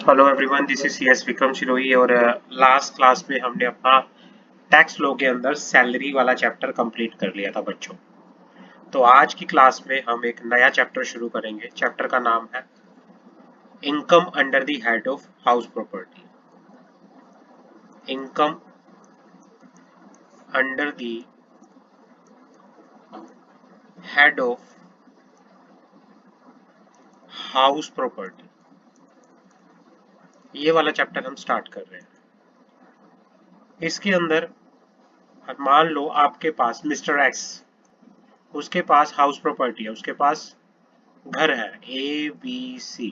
Hello everyone, this is CS Vikram Shirohi और last class में हमने अपना टैक्स लॉ के अंदर सैलरी वाला चैप्टर कंप्लीट कर लिया था बच्चों। तो आज की क्लास में हम एक नया चैप्टर शुरू करेंगे। चैप्टर का नाम है income under the head of house property. Income under the head of house property, ये वाला चैप्टर हम स्टार्ट कर रहे हैं। इसके अंदर मान लो आपके पास मिस्टर एक्स, उसके पास हाउस प्रॉपर्टी है, उसके पास घर है ABC।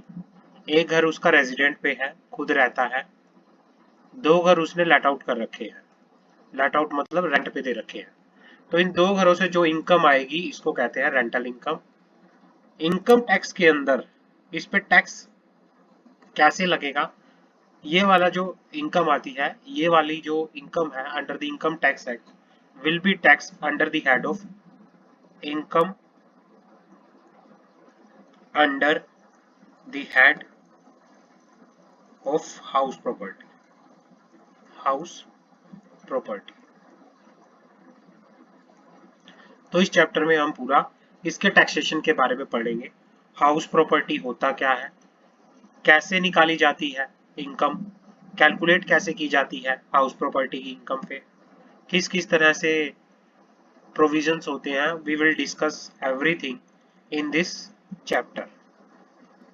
एक घर उसका रेजिडेंट पे है, खुद रहता है। दो घर उसने लेट आउट कर रखे हैं। लेट आउट मतलब रेंट पे दे रखे हैं। तो इन दो घरों से जो इनकम आएगी इसको कहते हैं रेंटल इनकम। इनकम टैक्स के अंदर इस पे टैक्स कैसे लगेगा? ये वाला जो इनकम आती है, ये वाली जो इनकम है under the income tax act will be tax under the head of income under the head of house property. House property. तो इस चैप्टर में हम पूरा इसके टैक्सेशन के बारे में पढ़ेंगे। हाउस प्रॉपर्टी होता क्या है, कैसे निकाली जाती है इनकम, कैलकुलेट कैसे की जाती है हाउस प्रॉपर्टी की इनकम पे, किस किस तरह से प्रोविजंस होते हैं। We will discuss everything in this chapter.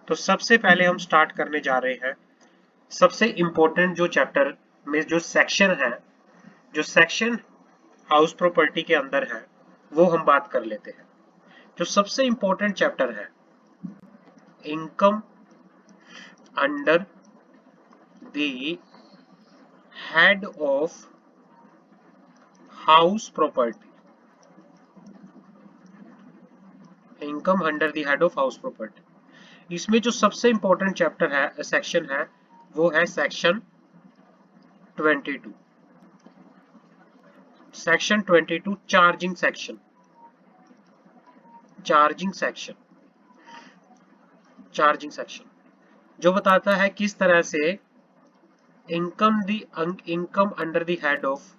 तो सबसे पहले हम स्टार्ट करने जा रहे हैं सबसे इंपॉर्टेंट जो चैप्टर में जो सेक्शन है, जो सेक्शन हाउस प्रॉपर्टी के अंदर है, वो हम बात कर लेते हैं। जो सबसे इंपॉर्टेंट चैप्टर है, income under the head of house property. Income under the head of house property, इसमें जो सबसे इंपॉर्टेंट चैप्टर है, सेक्शन है, वो है section 22। Section 22 charging section. Charging section. Charging section जो बताता है किस तरह से income under the head of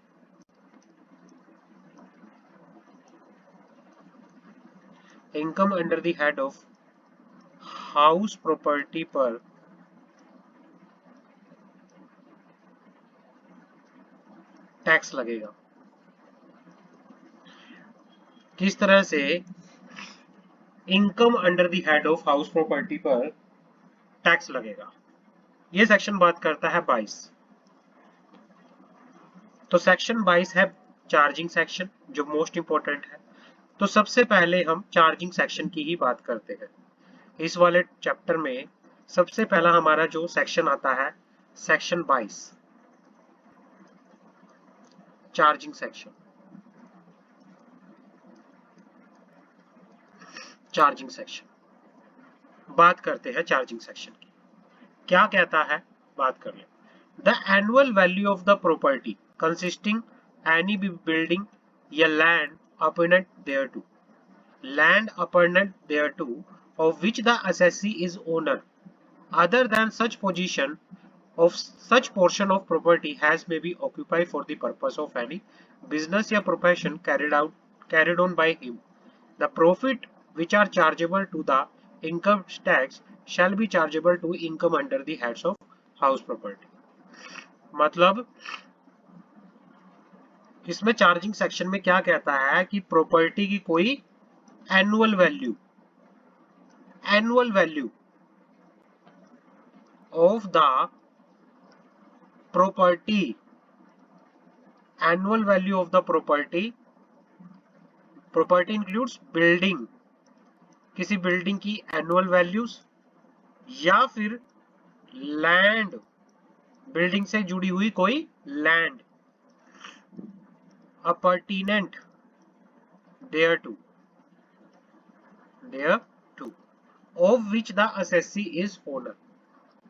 income under the head of house property पर टैक्स लगेगा। किस तरह से income under the head of house property पर टैक्स लगेगा, ये सेक्शन बात करता है 22। तो सेक्शन 22 है चार्जिंग सेक्शन, जो मोस्ट इंपॉर्टेंट है। तो सबसे पहले हम चार्जिंग सेक्शन की ही बात करते हैं। इस वाले चैप्टर में सबसे पहला हमारा जो सेक्शन आता है, section 22 charging section. Charging section बात करते हैं चार्जिंग सेक्शन की। क्या कहता है, बात कर ले। The annual value of the property consisting any building या land appointed thereto, land appurtenant thereto, of which the assessee is owner, other than such position of such portion of property has may be occupied for the purpose of any business or profession carried on by him. The profit which are chargeable to the income tax shall be chargeable to income under the heads of house property। मतलब इसमें charging section में क्या कहता है कि property की कोई annual value of the property, annual value of the property, property includes building, किसी बिल्डिंग की एनुअल वैल्यूज, या फिर लैंड, बिल्डिंग से जुड़ी हुई कोई land, appurtenant thereto, of which the assessee is owner,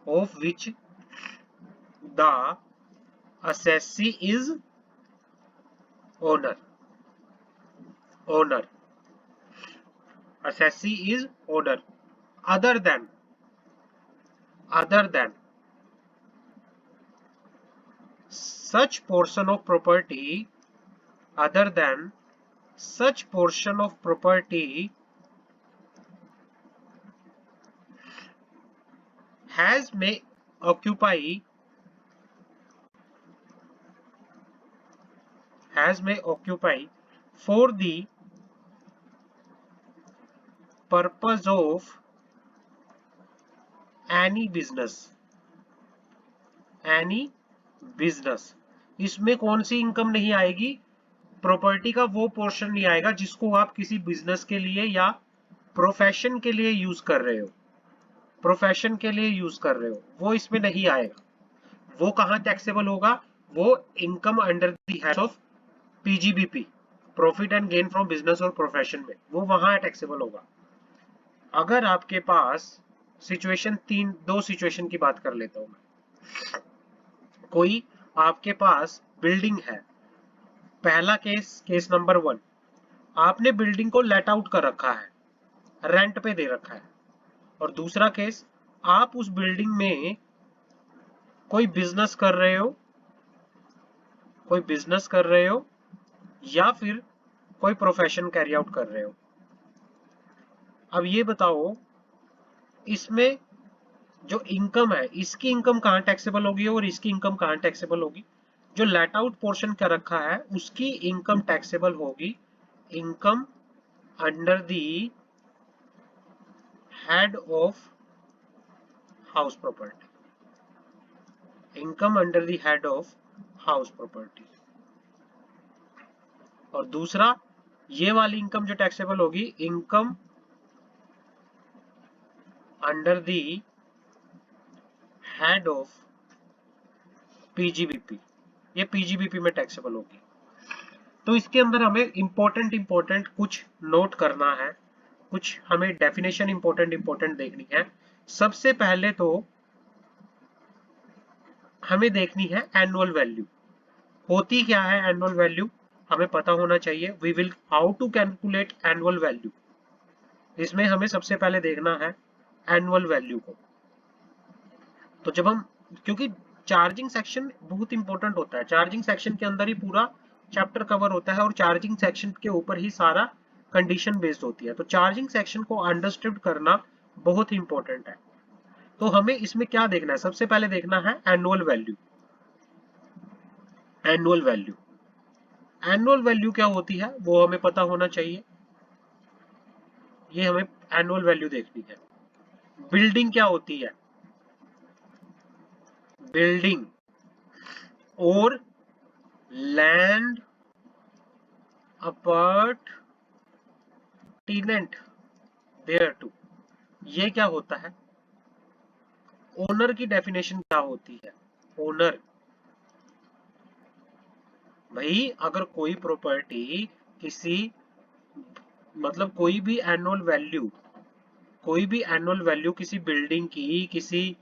of which the assessee is owner, owner, assessee is owner, other than, other than such portion of property other than such portion of property has may occupy for the purpose of any business। इसमें कौन सी income नहीं आएगी? Property का वो portion नहीं आएगा जिसको आप किसी बिजनेस के लिए या प्रोफेशन के लिए यूज कर रहे हो, वो इसमें नहीं आएगा। वो कहां टैक्सेबल होगा? वो income under the head of PGBP, profit and gain from business और प्रोफेशन में, वो वहां टैक्सेबल होगा। अगर आपके पास दो सिचुएशन की बात कर लेता हूं मैं। कोई आपके पास बिल्डिंग है, पहला केस नंबर 1, आपने बिल्डिंग को लेट आउट कर रखा है, रेंट पे दे रखा है। और दूसरा केस, आप उस बिल्डिंग में कोई बिजनेस कर रहे हो या फिर कोई प्रोफेशन कैरी आउट कर रहे हो। अब ये बताओ, इसमें जो इनकम है, इसकी इनकम कहां टैक्सेबल होगी और इसकी इनकम कहां टैक्सेबल होगी? जो लेट आउट पोर्शन का रखा है उसकी इनकम टैक्सेबल होगी income under the head of house property, income under the head of house property. और दूसरा, ये वाली इनकम जो टैक्सेबल होगी, income under the head of PGBP, ये पीजीबीपी में टैक्सेबल होगी। तो इसके अंदर हमें इंपॉर्टेंट कुछ नोट करना है, कुछ हमें डेफिनेशन इंपॉर्टेंट देखनी है। सबसे पहले तो हमें देखनी है एनुअल वैल्यू। होती क्या है एनुअल वैल्यू, हमें पता होना चाहिए। We will how to calculate annual value. इसमें हमें सबसे पहले देखना है एनुअल वैल्यू को। तो जब हम, क्योंकि चार्जिंग सेक्शन बहुत इंपॉर्टेंट होता है, चार्जिंग सेक्शन के अंदर ही पूरा चैप्टर कवर होता है और चार्जिंग सेक्शन के ऊपर ही सारा कंडीशन बेस्ड होती है। तो चार्जिंग सेक्शन को अंडरस्टैंड करना बहुत इंपॉर्टेंट है। तो हमें इसमें क्या देखना है? सबसे पहले देखना है एनुअल वैल्यू। एनुअल वैल्यू क्या होती है वो हमें पता होना चाहिए। ये हमें एनुअल वैल्यू देखनी है। बिल्डिंग क्या होती है? बिल्डिंग और लैंड अपार्टमेंट देयर टू, ये क्या होता है? ओनर की डेफिनेशन क्या होती है? ओनर, भाई अगर कोई प्रॉपर्टी किसी, मतलब कोई भी एनुअल वैल्यू किसी बिल्डिंग की, किसी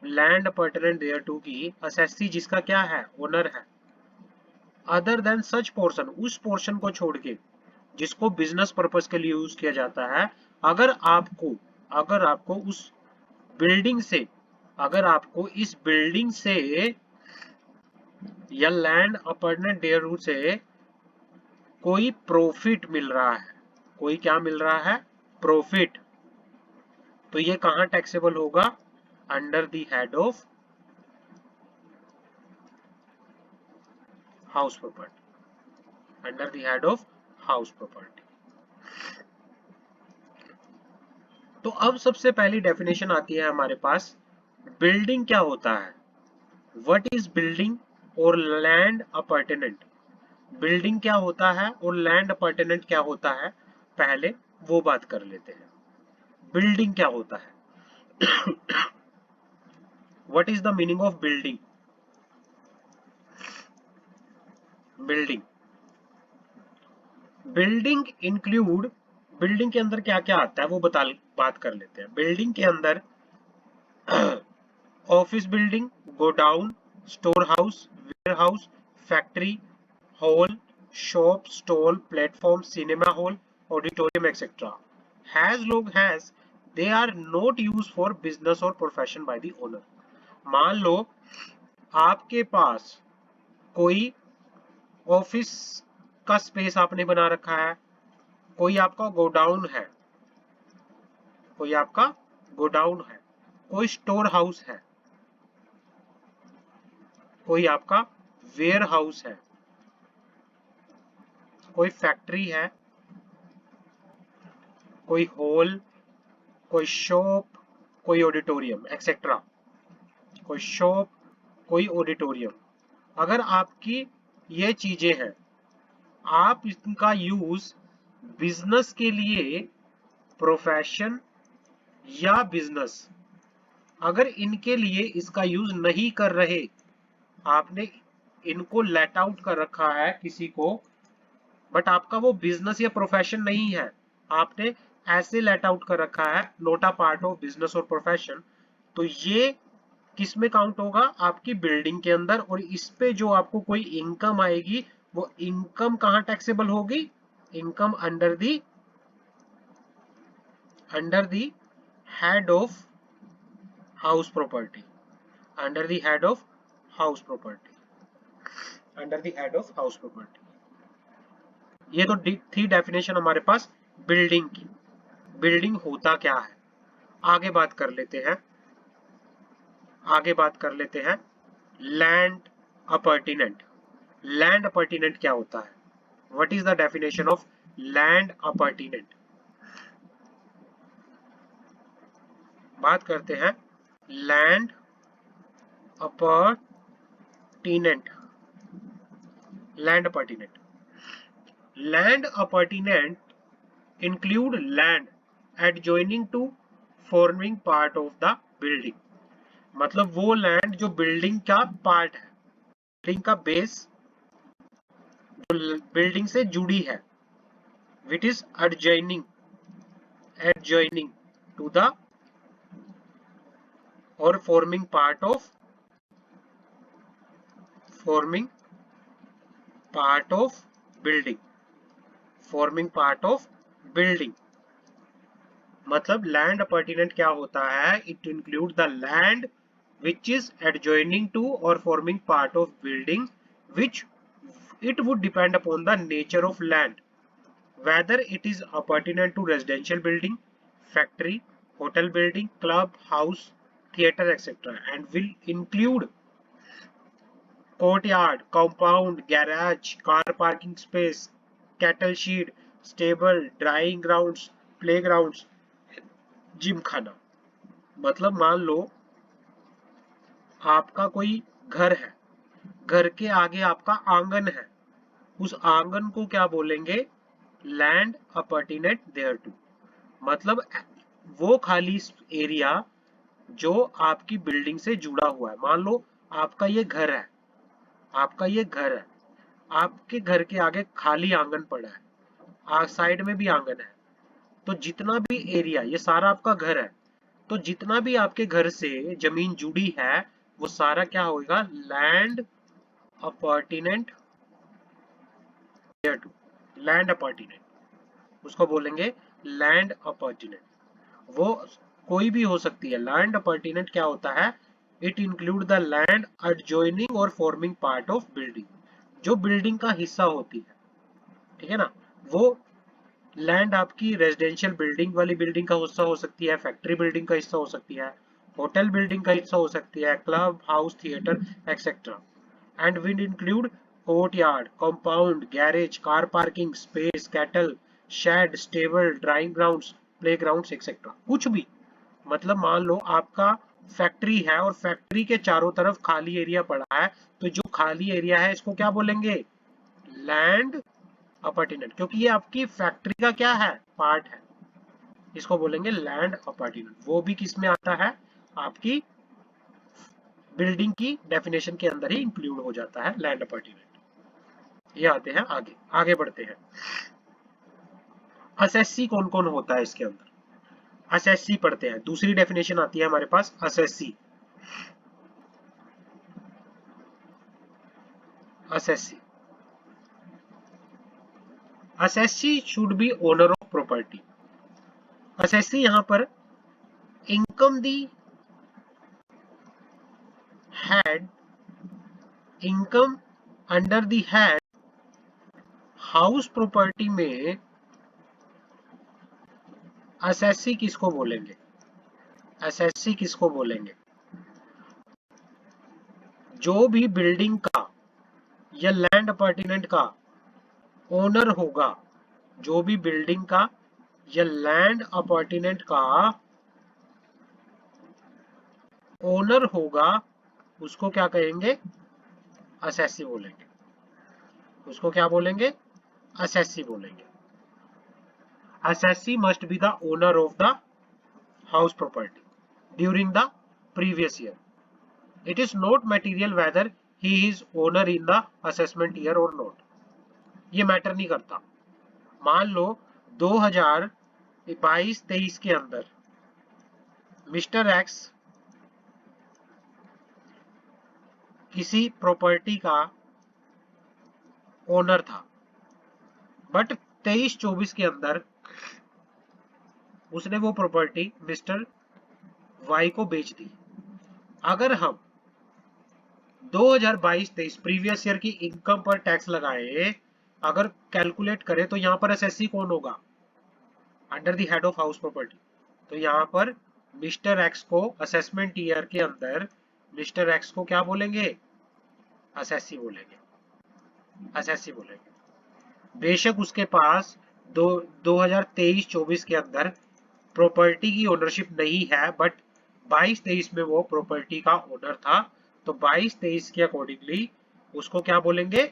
लैंड अपार्टमेंट देयर टू की असेसी जिसका क्या है? ओनर है। अदर देन सच पोर्शन, उस पोर्शन को छोड़ के जिसको बिजनेस पर्पस के लिए यूज किया जाता है। अगर आपको उस बिल्डिंग से, अगर आपको इस बिल्डिंग से या लैंड अपार्टमेंट देयर टू से कोई प्रॉफिट मिल रहा है, कोई क्या मिल रहा है? प्रॉफिट। तो ये कहां टैक्सेबल होगा? Under the head of house property, under the head of house property. तो अब सबसे पहली डेफिनेशन आती है हमारे पास, बिल्डिंग क्या होता है? व्हाट इज बिल्डिंग और लैंड अपार्टमेंट। बिल्डिंग क्या होता है और लैंड अपार्टमेंट क्या होता है, पहले वो बात कर लेते हैं। बिल्डिंग क्या होता है? What is the meaning of building? Building, building के अंदर क्या क्या आता है वो बात कर लेते हैं। बिल्डिंग के अंदर office building, godown, storehouse, warehouse, factory, hall, shop, stall, platform, cinema hall, auditorium etcetera, has लोग has they are not use for business और प्रोफेशन बाय द ओनर। मान लो आपके पास कोई ऑफिस का स्पेस आपने बना रखा है, कोई आपका गोडाउन है, कोई आपका गोडाउन है, कोई स्टोर हाउस है, कोई आपका वेयर हाउस है, कोई फैक्ट्री है, कोई हॉल, कोई शॉप, कोई ऑडिटोरियम एक्सेट्रा, कोई शॉप, कोई ऑडिटोरियम। अगर आपकी ये चीजें हैं, आप इनका यूज बिजनेस के लिए, प्रोफेशन या बिजनेस, अगर इनके लिए इसका यूज नहीं कर रहे, आपने इनको लेट आउट कर रखा है किसी को, बट आपका वो बिजनेस या प्रोफेशन नहीं है, आपने ऐसे लेट आउट कर रखा है, not a part of business और प्रोफेशन, तो ये किस में काउंट होगा? आपकी बिल्डिंग के अंदर। और इस पे जो आपको कोई इनकम आएगी, वो इनकम कहां टैक्सेबल होगी? Income under the head of house property, under the head of house property, under the head of house property. ये तो थी डेफिनेशन हमारे पास बिल्डिंग की। बिल्डिंग होता क्या है, आगे बात कर लेते हैं। आगे बात कर लेते हैं लैंड अपॉर्टिनेंट। लैंड अपॉर्टिनेंट क्या होता है? What is the definition of land appurtenant? बात करते हैं land appurtenant. Land appurtenant, land appurtenant include land adjoining to forming part of the building। मतलब वो लैंड जो बिल्डिंग का पार्ट है, बिल्डिंग का बेस जो बिल्डिंग से जुड़ी है, which is adjoining to the और forming part of building, forming part of building। मतलब लैंड अपॉर्टिनेंट क्या होता है? It include the land which is adjoining to or forming part of building, which it would depend upon the nature of land, whether it is appertinent to residential building, factory, hotel building, club, house, theatre, etc., and will include courtyard, compound, garage, car parking space, cattle shed, stable, drying grounds, playgrounds, gym खाना। मतलब मान लो आपका कोई घर है, घर के आगे आपका आंगन है, उस आंगन को क्या बोलेंगे? Land appurtenant thereto. मतलब वो खाली एरिया जो आपकी बिल्डिंग से जुड़ा हुआ है। मान लो आपका ये घर है, आपका ये घर है, आपके घर के आगे खाली आंगन पड़ा है, साइड में भी आंगन है, तो जितना भी एरिया, ये सारा आपका घर है, तो जितना भी आपके घर से जमीन जुड़ी है, वो सारा क्या होगा? Land appurtenant thereto. Land appurtenant उसको बोलेंगे लैंड अपॉर्टिनेंट। वो कोई भी हो सकती है। लैंड अपॉर्टिनेंट क्या होता है? It include the land adjoining और फॉर्मिंग पार्ट ऑफ बिल्डिंग, जो बिल्डिंग का हिस्सा होती है, ठीक है ना। वो लैंड आपकी रेजिडेंशियल बिल्डिंग वाली बिल्डिंग का हिस्सा हो सकती है, फैक्ट्री बिल्डिंग का हिस्सा हो सकती है, होटल बिल्डिंग का हिस्सा हो सकती है, club, house, theatre etcetera, and will include courtyard, compound, garage, car parking, space, cattle, shed, stable, drying grounds, playgrounds, etc. कुछ भी। मतलब मान लो आपका फैक्ट्री है और फैक्ट्री के चारों तरफ खाली एरिया पड़ा है, तो जो खाली एरिया है इसको क्या बोलेंगे? लैंड अपॉर्टिनेंट, क्योंकि ये आपकी फैक्ट्री का क्या है? पार्ट है, इसको बोलेंगे लैंड अपॉर्टिनेंट। वो भी किस में आता है? आपकी बिल्डिंग की डेफिनेशन के अंदर ही इंक्लूड हो जाता है लैंड अपॉर्टिनेंट। ये आते हैं आगे, आगे बढ़ते हैं। असेसी कौन कौन होता है इसके अंदर? असेसी पढ़ते हैं। दूसरी डेफिनेशन आती है हमारे पास assessee. Assessee, assessee should be owner of property. Assessee यहां पर income the head, income under the head house property में एसएससी किसको बोलेंगे? एसएससी किसको बोलेंगे? जो भी बिल्डिंग का या लैंड अपार्टमेंट का ओनर होगा, जो भी बिल्डिंग का या लैंड अपार्टमेंट का ओनर होगा, उसको क्या कहेंगे? एसएससी बोलेंगे। उसको क्या बोलेंगे? एसएससी बोलेंगे। SSC must be the owner of the house property during the previous year. It is not material whether he is owner in the assessment year or not. ये मैटर नहीं करता। मान लो 2022-23 के अंदर मिस्टर एक्स किसी property का owner था, but 23-24 के अंदर उसने वो प्रॉपर्टी मिस्टर वाई को बेच दी। अगर हम 2022-23 प्रीवियस ईयर की इनकम पर टैक्स लगाए, अगर कैलकुलेट करें तो यहाँ पर एसएससी कौन होगा? Under the head of house property. तो यहाँ पर मिस्टर एक्स को असेसमेंट ईयर के अंदर मिस्टर एक्स को क्या बोलेंगे? एसएससी बोलेंगे। एसएससी बोलेंगे। बेशक उसके पास 2023-24 के अंदर प्रॉपर्टी की ओनरशिप नहीं है, बट 22-23 में वो प्रॉपर्टी का ओनर था, तो 22-23 के अकॉर्डिंगली उसको क्या बोलेंगे?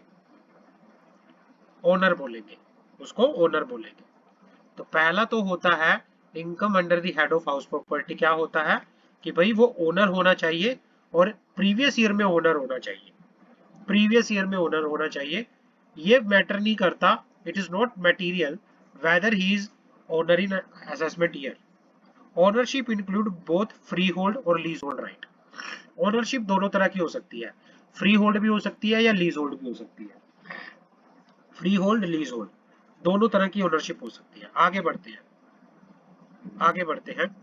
ओनर बोलेंगे। उसको ओनर बोलेंगे। तो पहला तो होता है income under the head of house property. क्या होता है कि भाई वो ओनर होना चाहिए और प्रीवियस ईयर में ओनर होना चाहिए। प्रीवियस ईयर में ओनर होना चाहिए। ये मैटर नहीं करता, it is not material weather he is owner in assessment year. Ownership include both free hold और लीज होल्ड राइट. ओनरशिप दोनों तरह की हो सकती है, फ्री होल्ड भी हो सकती है या लीज होल्ड भी हो सकती है। फ्री होल्ड, लीज होल्ड दोनों तरह की ओनरशिप हो सकती है। आगे बढ़ते हैं, आगे बढ़ते हैं।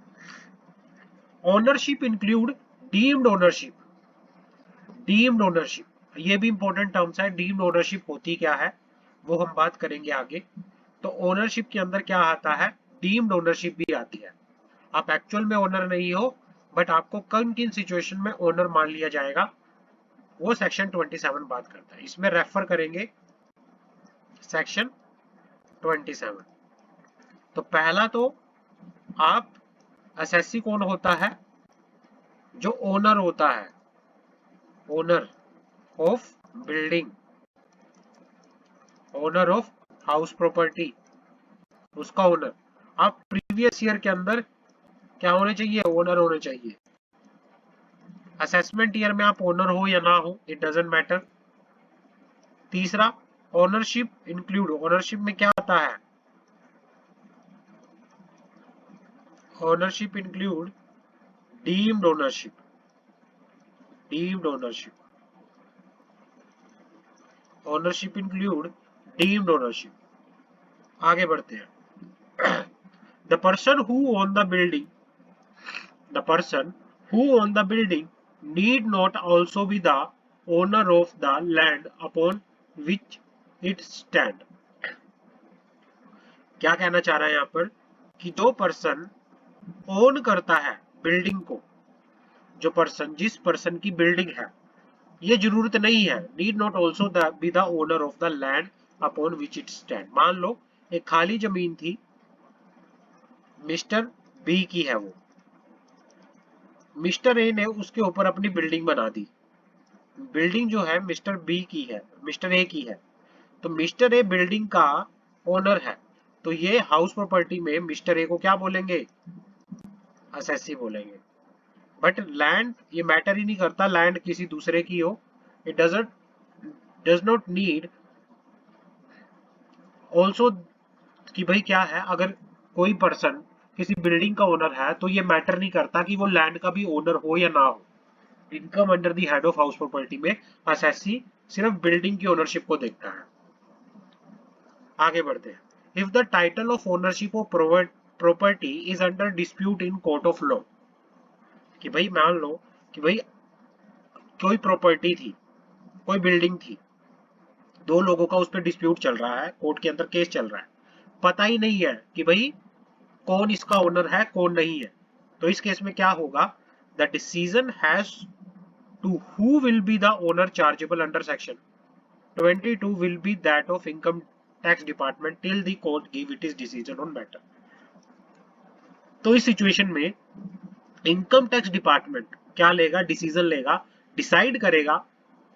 Ownership include deemed ownership. Deemed ownership ये भी इंपॉर्टेंट टर्म्स है। डीम्ड ओनरशिप होती क्या है वो हम बात करेंगे आगे। तो ओनरशिप के अंदर क्या आता है? डीम्ड ओनरशिप भी आती है। आप एक्चुअल में ओनर नहीं हो, बट आपको किन किन सिचुएशन में ओनर मान लिया जाएगा, वो सेक्शन 27 बात करता है। इसमें रेफर करेंगे सेक्शन 27। तो पहला तो आप एसएससी कौन होता है? जो ओनर होता है, owner of building, owner of house property, उसका ओनर। आप प्रीवियस ईयर के अंदर क्या होने चाहिए? ओनर होने चाहिए। असेसमेंट ईयर में आप ओनर हो या ना हो, इट डजंट मैटर। तीसरा, ओनरशिप इंक्लूड, ओनरशिप में क्या आता है? Ownership include deemed ownership, deemed ownership, ownership include deemed ownership. आगे बढ़ते हैं। The person who own the building, the person who own the building need not also be the owner of the land upon which it stand. क्या कहना चाह रहा है यहाँ पर कि जो पर्सन ओन करता है बिल्डिंग को, जो पर्सन, जिस पर्सन की बिल्डिंग है, ये जरूरत नहीं है need not also be the owner of the land upon which it stand. मान लो एक खाली जमीन थी, मिस्टर बी की है, वो मिस्टर ए ने उसके ऊपर अपनी बिल्डिंग बना दी. बिल्डिंग जो है मिस्टर बी की है, मिस्टर ए की है, तो मिस्टर ए बिल्डिंग का ओनर है, तो ये हाउस प्रॉपर्टी में मिस्टर ए को क्या बोलेंगे? एसएससी बोलेंगे. बट लैंड ये मैटर ही नहीं करता, लैंड किसी दूसरे की हो, it does not need also कि भाई क्या है, अगर कोई पर्सन किसी बिल्डिंग का ओनर है तो ये मैटर नहीं करता कि वो लैंड का भी ओनर हो या ना हो. Income under the head of house property में एसएससी सिर्फ बिल्डिंग की ओनरशिप को देखता है. आगे बढ़ते हैं. If the title of ownership of property is under dispute in court of law, कि भाई मान लो कि भाई कोई प्रॉपर्टी थी, कोई बिल्डिंग थी, दो लोगों का उस पर डिस्प्यूट चल रहा है, कोर्ट के अंदर केस चल रहा है, पता ही नहीं है कि भाई कौन इसका ओनर है कौन नहीं है, तो इस केस में क्या होगा, the decision has to who will be the owner chargeable under section 22 will be that of income tax department till the court give its decision on matter। तो इस सिचुएशन में इनकम टैक्स डिपार्टमेंट क्या लेगा, decision लेगा, decide करेगा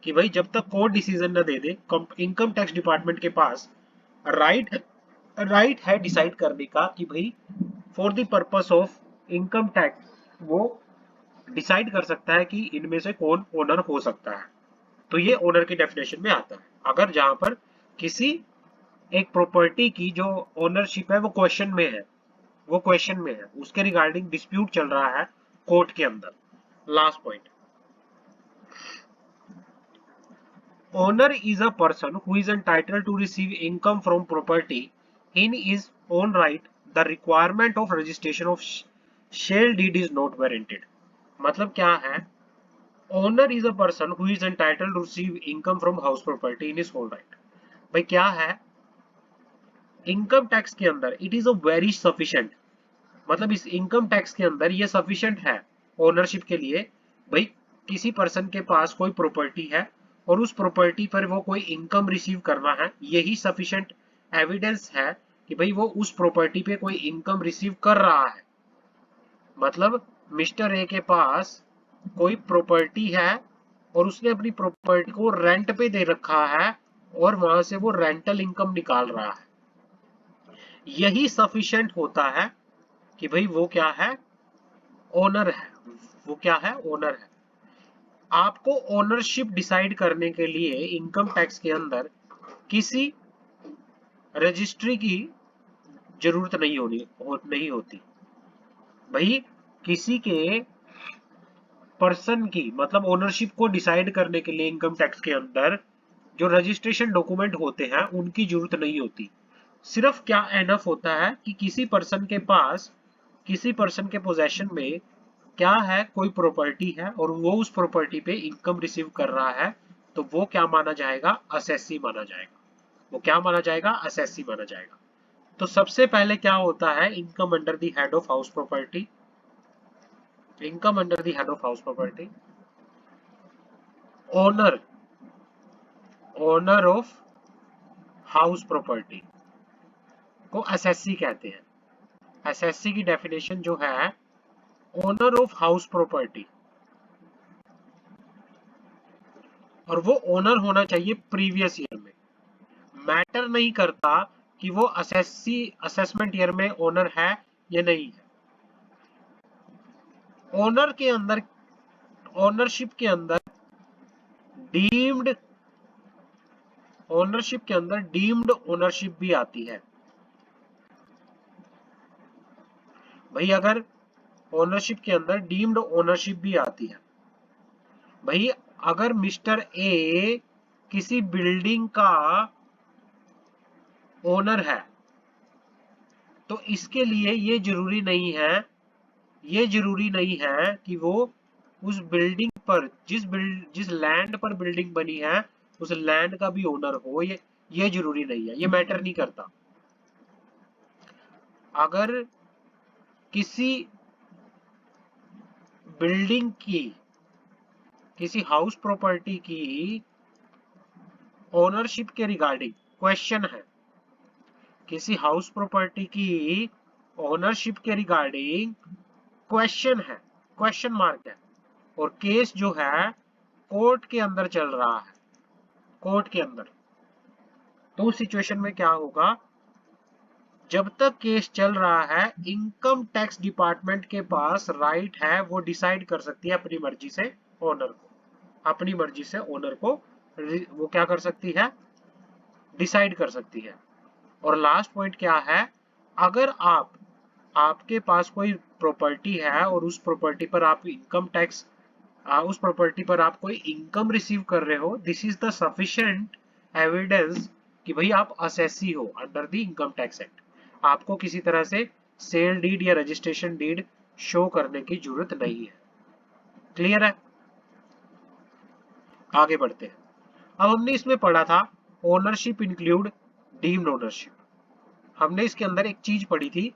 कि भाई जब तक कोर्ट डिसीजन न दे दे, इनकम टैक्स डिपार्टमेंट के पास राइट है डिसाइड करने का कि भाई for the purpose of income tax वो डिसाइड कर सकता है कि इनमें से कौन ओनर हो सकता है। तो ये ओनर की डेफिनेशन में आता है, अगर जहां पर किसी एक प्रॉपर्टी की जो ओनरशिप है वो क्वेश्चन में है, उसके रिगार्डिंग डिस्प्यूट चल रहा है कोर्ट के अंदर। Last point, owner is a person who is entitled to receive income from property in his own right, the requirement of registration of sale deed is not warranted. मतलब क्या है, owner is a person who is entitled to receive income from house property in his own right. भाई क्या है, income tax के अंदर it is a very sufficient, मतलब इस इनकम टैक्स के अंदर ये सफिशिएंट है ओनरशिप के लिए। भाई किसी पर्सन के पास कोई प्रॉपर्टी है और उस प्रॉपर्टी पर वो कोई इनकम रिसीव करना है, यही सफिशिएंट एविडेंस है कि भाई वो उस प्रॉपर्टी पे कोई इनकम रिसीव कर रहा है। मतलब मिस्टर ए के पास कोई प्रॉपर्टी है और उसने अपनी प्रॉपर्टी को रेंट पे दे रखा है और वहां से वो रेंटल इनकम निकाल रहा है, यही सफिशिएंट होता है कि भाई वो क्या है, ओनर है। वो क्या है, ओनर है। आपको ओनरशिप डिसाइड करने के लिए इनकम टैक्स के अंदर किसी रजिस्ट्री की जरूरत नहीं होती। भाई किसी के पर्सन की, मतलब ओनरशिप को डिसाइड करने के लिए इनकम टैक्स के अंदर जो रजिस्ट्रेशन डॉक्यूमेंट होते हैं उनकी जरूरत नहीं होती। सिर्फ क्या एनफ होता है कि किसी पर्सन के पोजेशन में क्या है, कोई प्रॉपर्टी है और वो उस प्रॉपर्टी पे इनकम रिसीव कर रहा है, तो वो क्या माना जाएगा, असेसी माना जाएगा। वो क्या माना जाएगा, असेसी माना जाएगा। तो सबसे पहले क्या होता है, income under the head of house property, income under the head of house property, owner owner of house property को एसएससी कहते हैं। एसएससी की डेफिनेशन जो है, ओनर ऑफ हाउस प्रॉपर्टी, और वो ओनर होना चाहिए प्रीवियस ईयर में। मैटर नहीं करता कि वो असेसमेंट ईयर में ओनर है या नहीं है। ओनर के अंदर, ओनरशिप के अंदर डीम्ड ओनरशिप भी आती है। भाई अगर ओनरशिप के अंदर डीम्ड ओनरशिप भी आती है, भाई अगर मिस्टर ए किसी बिल्डिंग का ओनर है तो इसके लिए ये जरूरी नहीं है कि वो उस बिल्डिंग पर जिस लैंड पर बिल्डिंग बनी है उस लैंड का भी ओनर हो, ये जरूरी नहीं है, ये मैटर नहीं करता। अगर किसी बिल्डिंग की, किसी हाउस प्रॉपर्टी की ओनरशिप के रिगार्डिंग क्वेश्चन है, किसी हाउस प्रॉपर्टी की ओनरशिप के रिगार्डिंग क्वेश्चन है, क्वेश्चन मार्क है, और केस जो है कोर्ट के अंदर चल रहा है, कोर्ट के अंदर, तो उस सिचुएशन में क्या होगा, जब तक केस चल रहा है इनकम टैक्स डिपार्टमेंट के पास राइट है, वो डिसाइड कर सकती है अपनी मर्जी से ओनर को, अपनी मर्जी से ओनर को वो क्या कर सकती है, डिसाइड कर सकती है। और लास्ट पॉइंट क्या है, अगर आपके पास कोई प्रॉपर्टी है और उस प्रॉपर्टी पर आप इनकम टैक्स, उस प्रॉपर्टी पर आप कोई इनकम रिसीव कर रहे हो, this is the sufficient evidence कि भाई आप असेसी हो under the income tax act. आपको किसी तरह से सेल डीड या रजिस्ट्रेशन डीड शो करने की जरूरत नहीं है। क्लियर है, आगे बढ़ते हैं। अब हमने इसमें पढ़ा था ओनरशिप इंक्लूड डीम्ड ओनरशिप। हमने इसके अंदर एक चीज पढ़ी थी